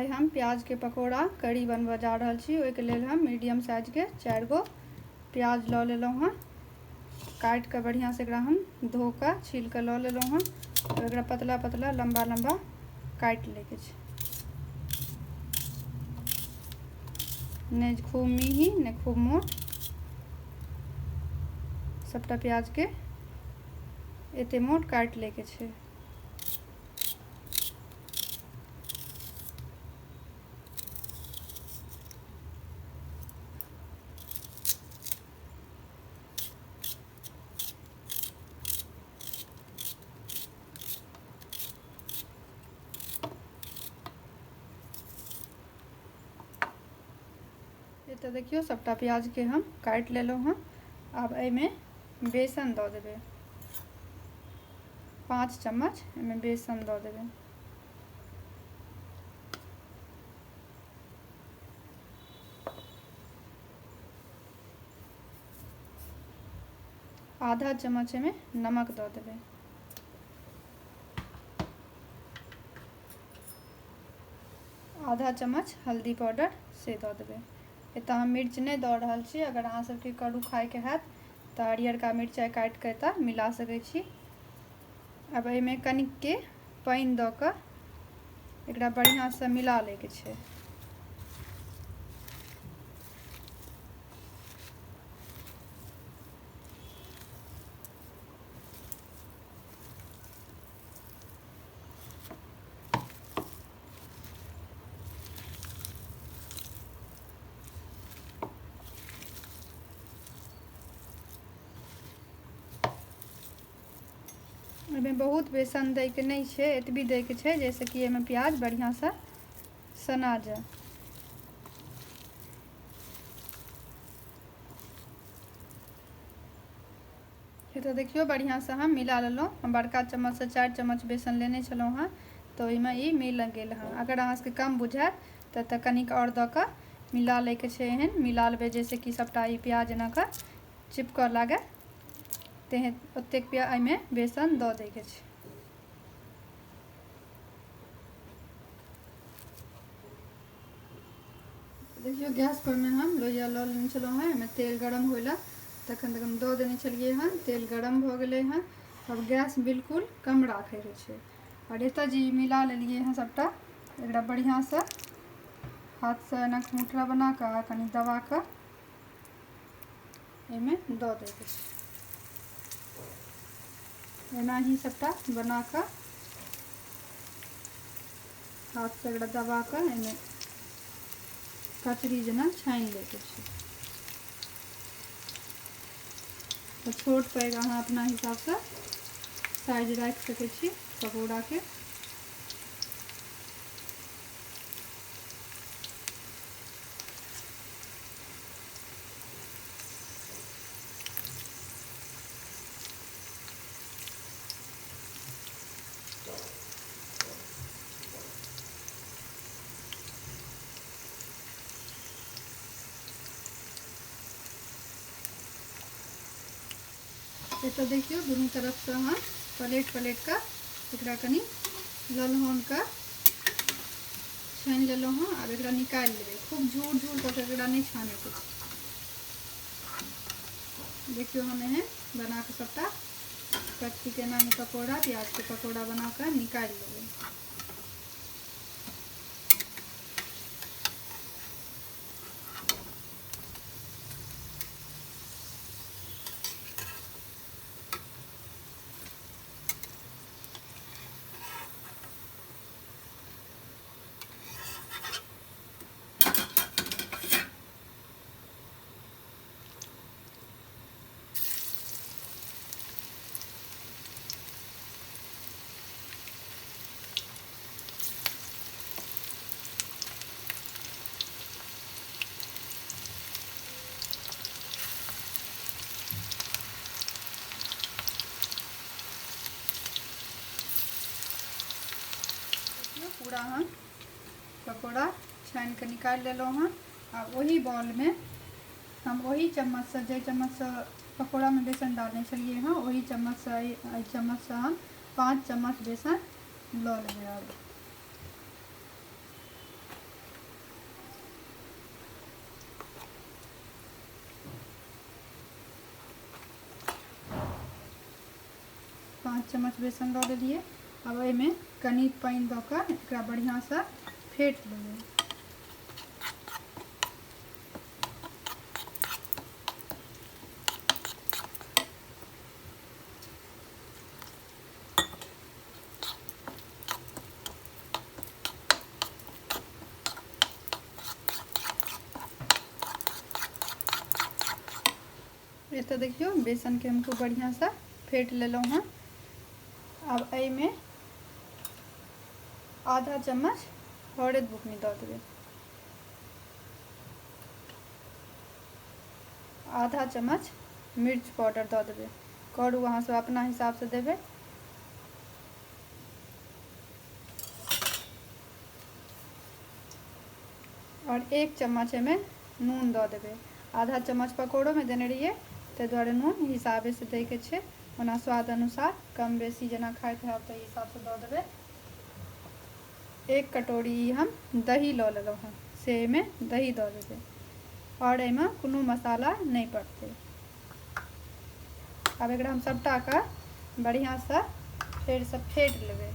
आइ हम प्याज के पकौड़ा कढ़ी बनबऽ जा रहल छी। ओहिके लेल हम मीडियम साइज के 4 गो प्याज लऽ लेलहुँ हँ। काटि कऽ बढ़िआँ से एकरा हम धो कऽ छील कऽ लऽ लेलहुँ हँ। एकरा पतला पतला लम्बा लम्बा काटि लैके छै, नहि खूब मिही नहि खूब मोट। सबटा प्याज के एते मोट काटि लैके छै। तो देखियो सबटा प्याज के हम काटि लेलहुँ हँ। आब एहिमे बेसन दऽ देबै, 5 चम्मच एहिमे बेसन दऽ देबै। आधा चम्मच एहिमे नमक दऽ देबै। आधा चम्मच हल्दी पाउडर से दऽ देबै। एतऽ हम मिर्च नहीं दऽ रहल छी। अगर अहाँ सबके करू खाइके हैत तऽ हरियरका मिरचाइ काटि कऽ एतऽ मिला सकै छी। अब एहिमे कनिकके पानि दऽ कऽ एकरा बढ़िआँसँ मिला लैके छै। एहिमे बहुत बेसन दैके नहीं छै, एतबी दैके छै जैसे कि एहिमे प्याज बढ़िआँसँ सना जाए। ये तो देखियो बढ़िआँसँ हम मिला लेलहुँ। हम बड़का चम्मचसँ 4 चम्मच बेसन लेने छलहुँ हँ, तो ओहिमे ई मिल गेल हँ। अगर अहाँ सबके कम बुझायत तऽ कनिक और दऽ कऽ मिला लैके छै। एहन मिला लेबै जैसे कि सबटा ई प्याज एना कऽ चिपकऽ लागै, तेहन ओतेक एहिमे बेसन दऽ दैके छै। देखियो गैस पर में हम लोहिया लऽ लेने छलहुँ हँ। एहिमे तेल गरम होइ लए तखन तक हम दऽ देने छलियै हँ। तेल गरम भऽ गेलै हँ। अब गैस बिल्कुल कम राखैके छै। और एतऽ जे मिला लेलियै हँ सबटा, एकरा बढ़िआँसँ हाथसँ एना मुठरा बना कऽ कनि दबा कऽ एहिमे दऽ दैके छै। एना ही सबटा बना कऽ हाथसँ एकरा दबा कऽ एहिमे कचरी जेना छानि लैके छै। तो छोट पैघ अहाँ अपना हिसाबसँ साइज राखि सकै छी पकौड़ाके। ये तो देखियो दोनों तरफ से हम पलट कऽ एकरा कनी ललहन कऽ छानि लेलहुँ हँ। आब एकरा निकालि लेबै। खूब झूर झूर कऽ एकरा नहीं छानैके छै। देखियो हम एहन बना कऽ सबटा कच्ची के एना पकौड़ा प्याज के पकौड़ा बना कऽ निकालि लेबै। पूरा हम पकौड़ा छानि कऽ निकालि लेलहुँ हँ। आ वही बॉल में हम वही चम्मच से, जे चम्मच से पकौड़ा में बेसन डालने छलिए हँ, वही चम्मच से हम 5 चम्मच बेसन लऽ लेबै। 5 चम्मच बेसन दऽ देलिए। अब एहिमे कनी पानी दऽ कऽ एकरा बढ़िया से फेंट लेबै। ये तो देखियो बेसन के हमको बढ़िया से फेंट लेलहुँ हँ। अब एहिमे आधा चम्मच हरैद बुकनी दऽ देबै, आधा चम्मच मिर्च पाउडर दऽ देबै। करू अहाँ सब अपना हिसाब से देबै। और 1 चम्मच एहिमे नून दऽ देबै। आधा चम्मच पकौड़ो में देने रहिए, ताहि दुआरे नून हिसाबे से दै के छै। ओना स्वाद अनुसार कम बेसी जेना खाइत हैब ताहि हिसाब से दऽ देबै। 1 कटोरी हम दही लऽ लेलहुँ हँ, से एहिमे दही दऽ देबै। और एहिमे कोनो मसाला नहीं पड़तै। अब एकरा हम सबटा के बढ़िया से फेर से फेंट लेबै।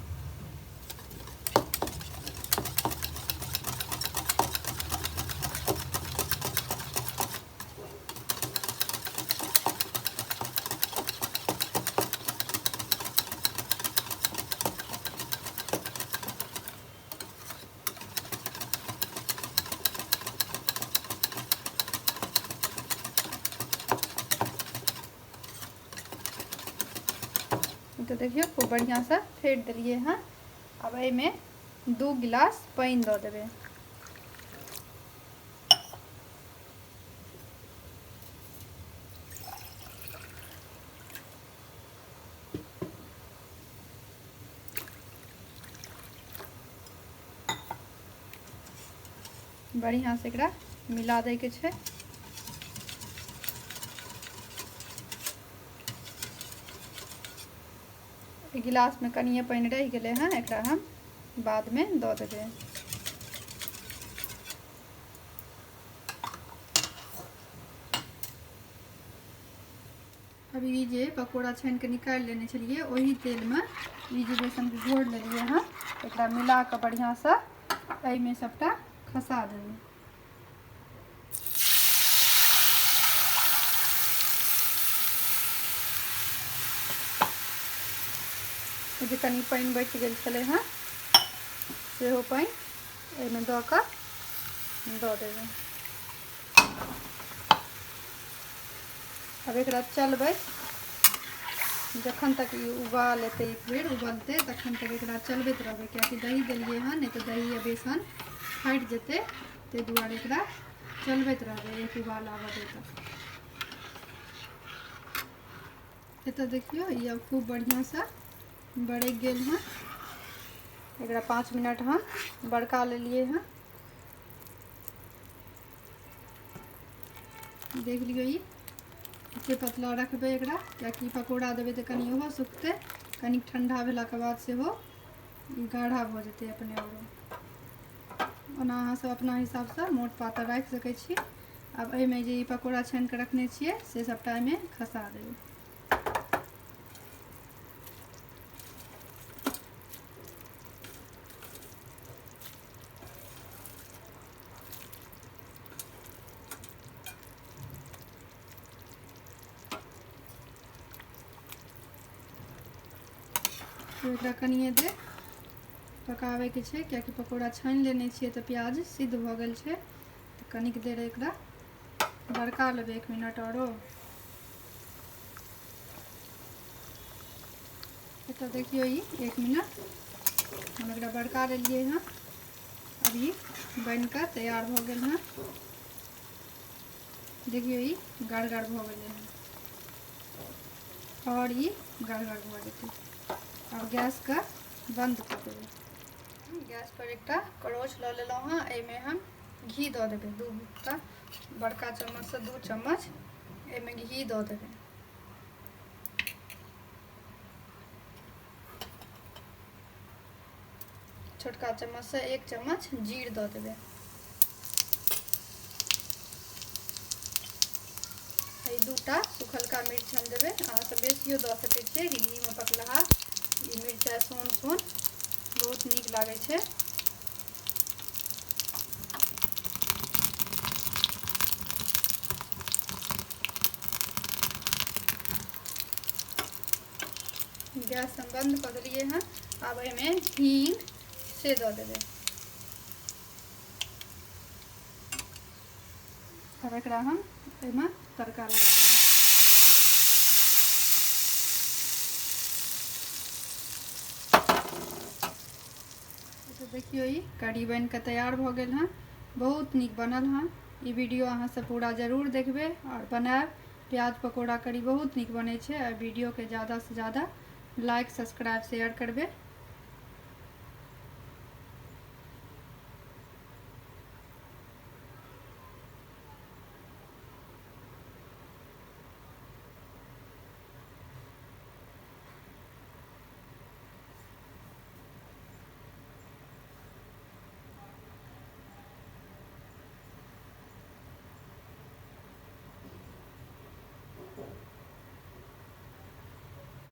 तो देखियो खूब बढ़िया से फेंट दिलिए हैं। अब एहिमे 2 गिलास पानी दऽ देबै। बढ़िया से एकरा मिला दै के छै। गिलास में कनिए पानी रह गए हैं, एकरा हम बाद में दऽ देबै। अब ये जे पकौड़ा छानि के निकाल लेने छलिए, वही तेल में ये जे बेसन के घोर लेलिए हैं, एकरा मिला के बढ़िया से एहिमे सबटा खसा देबै। जे कनी पानी बचि गेल छलै हैं, सेहो पानी एहिमे दऽ कऽ दऽ देबै। अब एकरा चलबै जखन तक ये उबाल एतै, एक बेर उबलतै तखन तक एकरा चलबैत रहबै, कियाकि दही देलिए हैं, नहीं तो दही या बेसन फाटि जेतै। ताहि दुआरे एकरा चलबैत रहबै एक उबाल आबऽ दै तक। एतऽ देखियो ये अब खूब बढ़िया से बरकि गेल हैं। एकरा 5 मिनट हम बड़का लेलिए हैं। देख लियो ये एते पतला रखबै एकरा, कियाकि पकौड़ा देबै तऽ कनि ओहो सुखतै, कनि ठंडा भेलाके बाद सेहो गाढ़ा भऽ जेतै अपने आप। ओना अहाँ सब अपना हिसाब से मोट पातर राखि सकै छी। अब एहिमे जे पकौड़ा छानि के रखने छियै से सबटा एहिमे खसा देबै। एकरा कनिए देर पकावे के छै, कियाकि पकौड़ा छानि लेने छियै तऽ प्याज सिद्ध भऽ गेल छै। तऽ कनिक देर एकरा बड़का लेबै, 1 मिनट औरो। तो देखियो ये 1 मिनट हम एकरा बड़का लेलिए हैं। अब ये बनकर तैयार हो गए हैं। देखियो ये गड़गड़ भऽ गेलै हैं, और ये गड़गड़ भऽ जेतै। अब गैस का बंद कर देबै। गैस पर एक कड़ोछ लऽ लेलहुँ हैं, एहिमे हम घी दऽ देबै। 2 बड़का चम्मच से 2 चम्मच एहिमे घी दऽ देबै। छोटका चम्मच से 1 चम्मच जीर दऽ देबै। ई 2टा सुखलका मिर्च हम देवे। अहाँ सब बेसियो दऽ सकै छियै। घी में पकलहा ई मिर्चाई सोन सोन बहुत नीक लागे छै। गैस हम बंद कर दिलिए हैं। अब एमें हींग से दऽ देवे। अब एकरा हम एमे तड़का लगा देवे। तो देखियो ई कढ़ी बन के तैयार भ गेल हैं। बहुत नीक बनल हैं। ई वीडियो अहाँ सब पूरा जरूर देखबे और बनाएब। प्याज पकौड़ा कढ़ी बहुत नीक बने छै। वीडियो के ज़्यादा से ज़्यादा लाइक सब्सक्राइब शेयर करबे।